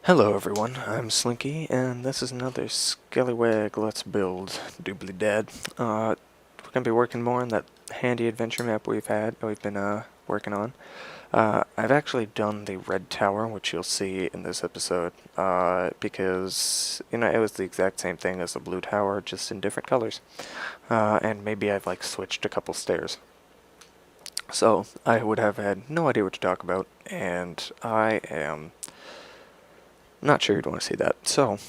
Hello everyone, I'm SlinkE, and this is another ScallyWag Let's Build Doobly Dad. We're going to be working more on that handy adventure map we've been working on. I've actually done the red tower, which you'll see in this episode, because, it was the exact same thing as the blue tower, just in different colors. And maybe I've, switched a couple stairs. So, I would have had no idea what to talk about, and I am not sure you'd want to see that. So,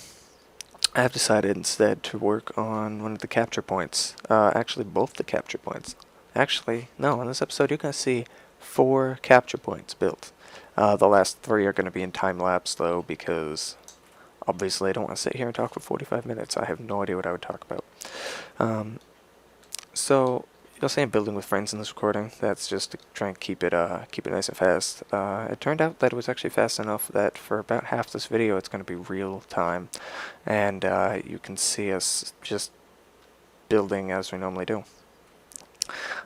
I have decided instead to work on one of the capture points. Actually, both the capture points. Actually, no, in this episode you're going to see 4 capture points built. The last 3 are going to be in time-lapse, though, because obviously I don't want to sit here and talk for 45 minutes. I have no idea what I would talk about. So, you'll say I'm building with friends in this recording. That's just to try and keep it nice and fast. It turned out that it was actually fast enough that for about half this video it's going to be real time, and you can see us just building as we normally do.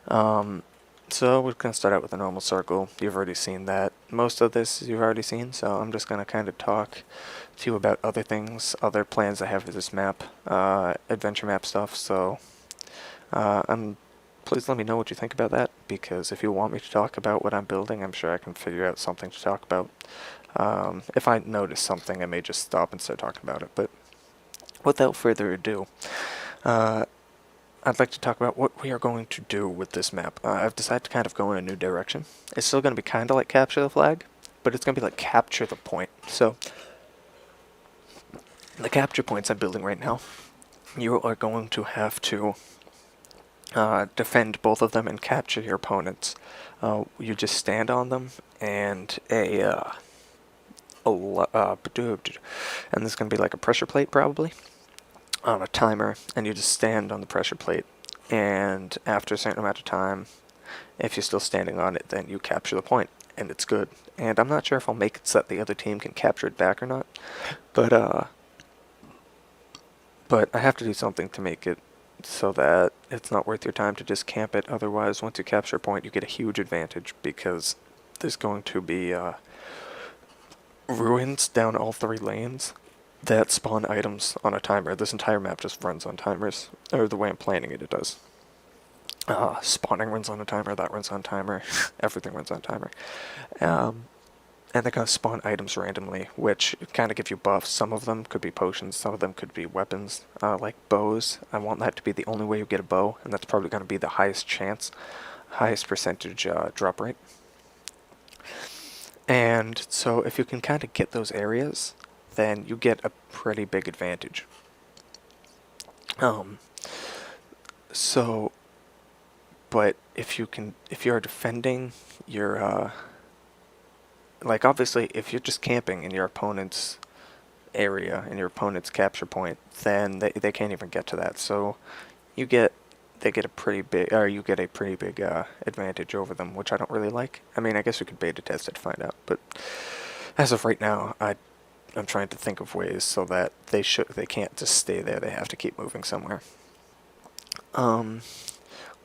So we're going to start out with a normal circle. You've already seen that. Most of this you've already seen, so I'm just going to kind of talk to you about other things, other plans I have for this map, adventure map stuff. So please let me know what you think about that, because if you want me to talk about what I'm building, I'm sure I can figure out something to talk about. If I notice something, I may just stop and start talking about it, but without further ado, I'd like to talk about what we are going to do with this map. I've decided to kind of go in a new direction. It's still going to be kind of like capture the flag, but it's going to be like capture the point. So, the capture points I'm building right now, you are going to have to defend both of them and capture your opponents. You just stand on them, and and this is going to be like a pressure plate probably on a timer, and you just stand on the pressure plate, and after a certain amount of time, if you're still standing on it, then you capture the point, and it's good. And I'm not sure if I'll make it so that the other team can capture it back or not, but I have to do something to make it so that it's not worth your time to just camp it. Otherwise, once you capture a point, you get a huge advantage, because there's going to be ruins down all 3 lanes that spawn items on a timer. This entire map just runs on timers, or the way I'm planning it, it does. Spawning runs on a timer, that runs on timer, everything runs on timer. And they're going to spawn items randomly, which kind of give you buffs. Some of them could be potions, some of them could be weapons, like bows. I want that to be the only way you get a bow, and that's probably going to be the highest chance, highest percentage drop rate. And so if you can kind of get those areas, then you get a pretty big advantage. But if you're defending your, like, obviously, if you're just camping in your opponent's area, in your opponent's capture point, then they can't even get to that. So you get a pretty big advantage over them, which I don't really like. I mean, I guess we could beta test it to find out, but as of right now, I'm trying to think of ways so that they can't just stay there. They have to keep moving somewhere.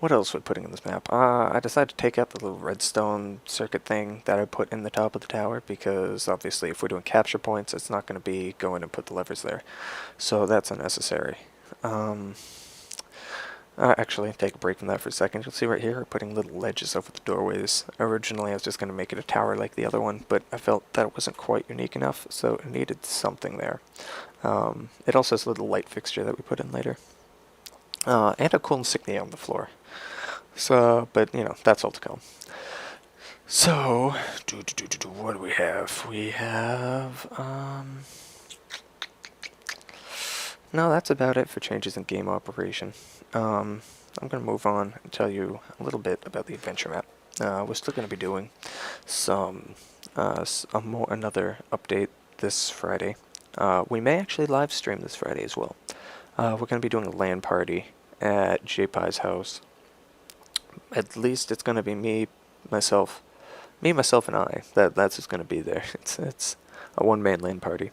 What else we're putting in this map? I decided to take out the little redstone circuit thing that I put in the top of the tower, because obviously if we're doing capture points, it's not going to be go in and put the levers there. So that's unnecessary. Actually, take a break from that for a second. You'll see right here, we're putting little ledges over the doorways. Originally, I was just going to make it a tower like the other one, but I felt that it wasn't quite unique enough, so it needed something there. It also has a little light fixture that we put in later. And a cool insignia on the floor. So, but, that's all to come. So, what do we have? We have, no, that's about it for changes in game operation. I'm going to move on and tell you a little bit about the adventure map. We're still going to be doing another update this Friday. We may actually live stream this Friday as well. We're going to be doing a LAN party at JPie's house. At least it's going to be me, myself, and I. That's what's going to be there. It's a one-man LAN party.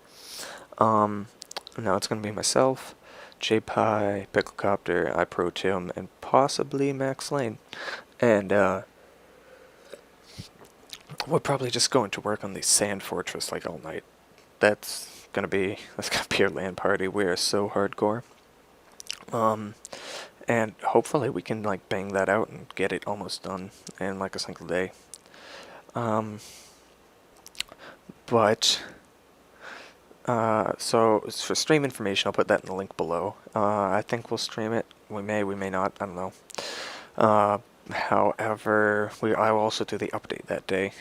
Now it's going to be myself, JPie, Picklecopter, iProTim, and possibly Max Lane. And we're probably just going to work on the sand fortress like all night. that's gonna be our LAN party. We are so hardcore. And hopefully we can like bang that out and get it almost done in like a single day. But so for stream information, I'll put that in the link below. I think we'll stream it. We may not. I don't know. However, I will also do the update that day,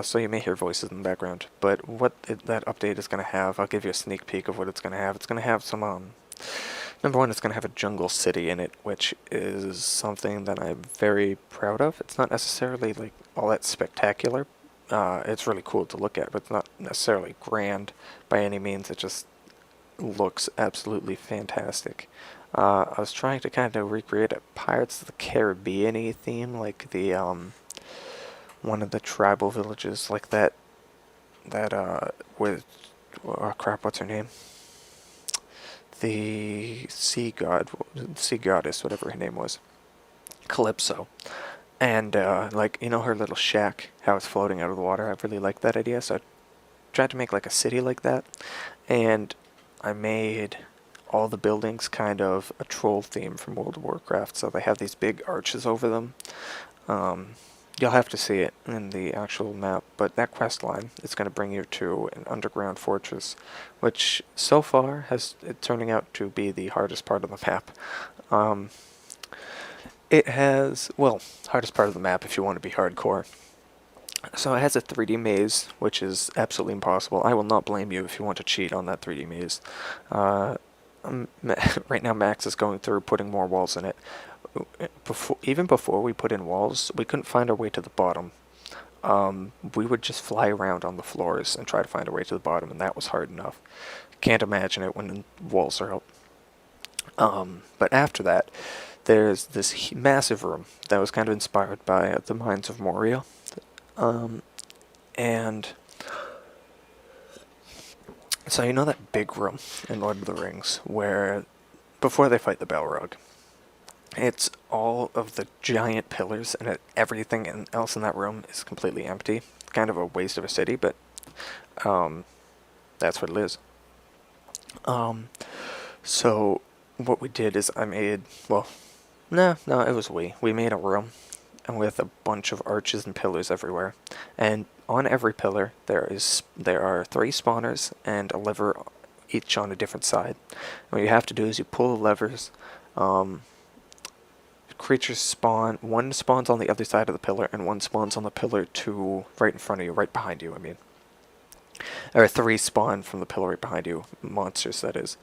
so you may hear voices in the background. But what that update is going to have, I'll give you a sneak peek of what it's going to have. It's going to have some, number one, it's going to have a jungle city in it, which is something that I'm very proud of. It's not necessarily like all that spectacular. It's really cool to look at, but it's not necessarily grand by any means. It just looks absolutely fantastic. I was trying to kind of recreate a Pirates of the Caribbean-y theme, like the one of the tribal villages, like that with oh crap, what's her name? The sea goddess, whatever her name was, Calypso. And like, you know, her little shack, how it's floating out of the water. I really like that idea, so I tried to make like a city like that, and I made all the buildings kind of a troll theme from World of Warcraft, so they have these big arches over them. You'll have to see it in the actual map, but that quest line is going to bring you to an underground fortress, which so far has turning out to be the hardest part of the map. It has, well, hardest part of the map if you want to be hardcore. So it has a 3D maze, which is absolutely impossible. I will not blame you if you want to cheat on that 3D maze. Right now Max is going through putting more walls in it. Even before we put in walls, we couldn't find our way to the bottom. We would just fly around on the floors and try to find our way to the bottom, and that was hard enough. Can't imagine it when the walls are up. But after that, there's this massive room that was kind of inspired by the Mines of Moria. And so you know that big room in Lord of the Rings where, before they fight the Balrog, it's all of the giant pillars and everything else in that room is completely empty. Kind of a waste of a city, but that's what it is. So what we did is I made, well, no, it was we made a room and with a bunch of arches and pillars everywhere. And on every pillar there are 3 spawners and a lever, each on a different side. And what you have to do is you pull the levers. Creatures spawn. One spawns on the other side of the pillar, and one spawns on the pillar right in front of you, right behind you. I mean, or 3 spawn from the pillar right behind you, monsters that is,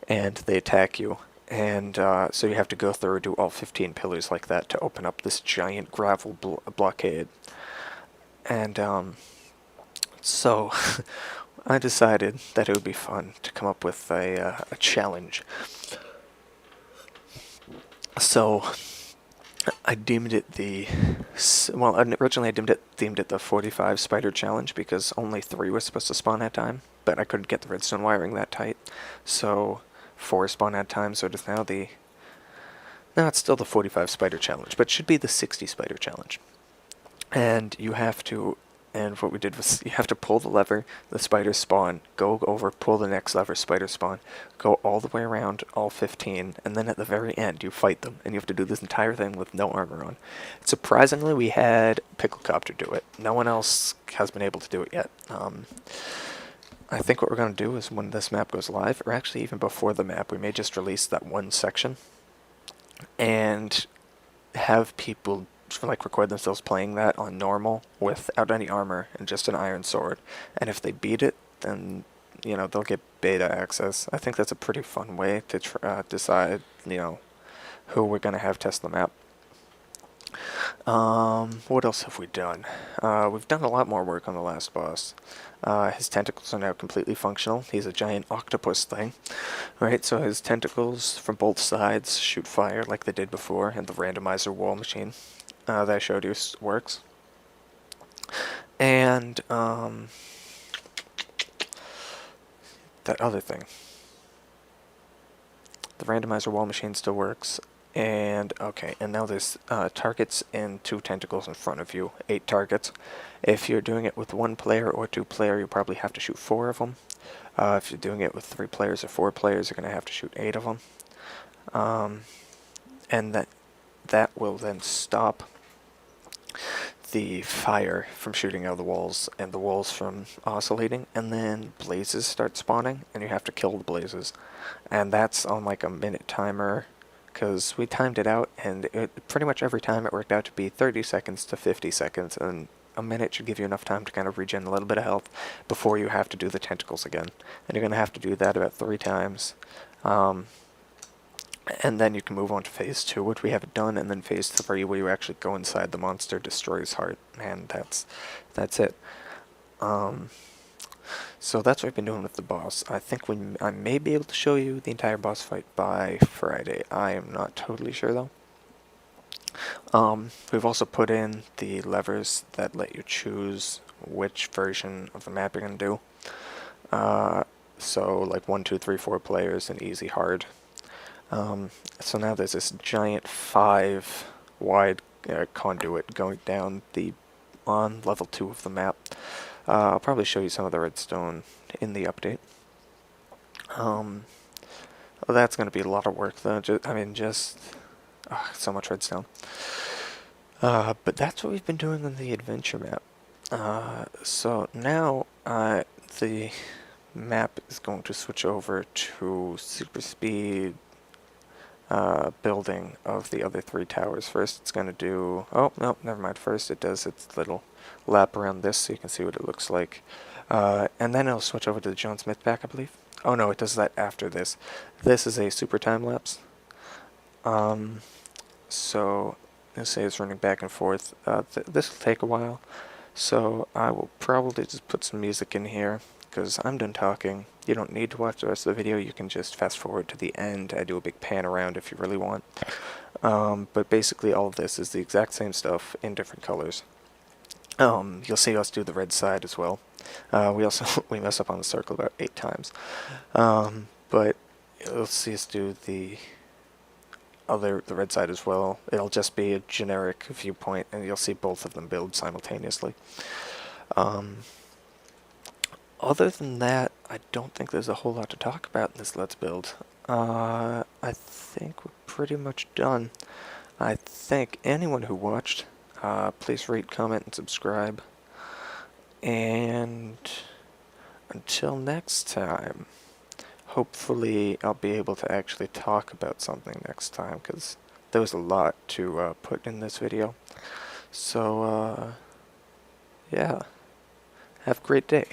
and they attack you. And so you have to go through and do all 15 pillars like that to open up this giant gravel blockade. And so I decided that it would be fun to come up with a challenge. So I deemed it originally I deemed it the 45 spider challenge because only 3 were supposed to spawn at a time, but I couldn't get the redstone wiring that tight, so 4 spawn at a time, so it is now it's still the 45 spider challenge, but it should be the 60 spider challenge. And what we did was you have to pull the lever, the spiders spawn, go over, pull the next lever, spiders spawn, go all the way around all 15, and then at the very end you fight them, and you have to do this entire thing with no armor on. Surprisingly, we had Capt do it. No one else has been able to do it yet. I think what we're going to do is when this map goes live, or actually even before the map, we may just release that one section and have people like record themselves playing that on normal without any armor and just an iron sword, and if they beat it, then they'll get beta access. I think that's a pretty fun way to decide who we're gonna have test the map. What else have we done? We've done a lot more work on the last boss. His tentacles are now completely functional. He's a giant octopus thing, right? So his tentacles from both sides shoot fire like they did before, and the randomizer wall machine that I showed you works. And that other thing, the randomizer wall machine still works. And okay, and now there's targets and 2 tentacles in front of you, 8 targets. If you're doing it with 1 player or 2 player, you probably have to shoot 4 of them. If you're doing it with 3 players or 4 players, you're going to have to shoot 8 of them. And that will then stop the fire from shooting out of the walls and the walls from oscillating, and then blazes start spawning, and you have to kill the blazes. And that's on like a minute timer, because we timed it out, and pretty much every time it worked out to be 30 seconds to 50 seconds, and a minute should give you enough time to kind of regen a little bit of health before you have to do the tentacles again. And you're going to have to do that about 3 times. And then you can move on to phase 2, which we haven't done, and then phase 3, where you actually go inside the monster, destroy his heart, and that's it. So that's what I've been doing with the boss. I think I may be able to show you the entire boss fight by Friday. I am not totally sure though. We've also put in the levers that let you choose which version of the map you're going to do. So like 1, 2, 3, 4 players and easy, hard. So now there's this giant 5 wide conduit going down on level 2 of the map. I'll probably show you some of the redstone in the update. That's going to be a lot of work though. Just so much redstone. But that's what we've been doing on the adventure map. So now the map is going to switch over to super speed building of the other 3 towers. First it's going to do, oh no, never mind, first it does its little lap around this so you can see what it looks like, and then it'll switch over to the John Smith pack, I believe. Oh no, it does that after this. This is a super time lapse. So let's say it's running back and forth. This will take a while, so I will probably just put some music in here because I'm done talking. You don't need to watch the rest of the video, you can just fast forward to the end. I do a big pan around if you really want. But basically all of this is the exact same stuff in different colors. You'll see us do the red side as well. We mess up on the circle about 8 times. But you'll see us do the red side as well. It'll just be a generic viewpoint and you'll see both of them build simultaneously. Other than that, I don't think there's a whole lot to talk about in this Let's Build. I think we're pretty much done. I thank anyone who watched. Please rate, comment, and subscribe. And until next time, hopefully I'll be able to actually talk about something next time, because there was a lot to put in this video. So, yeah. Have a great day.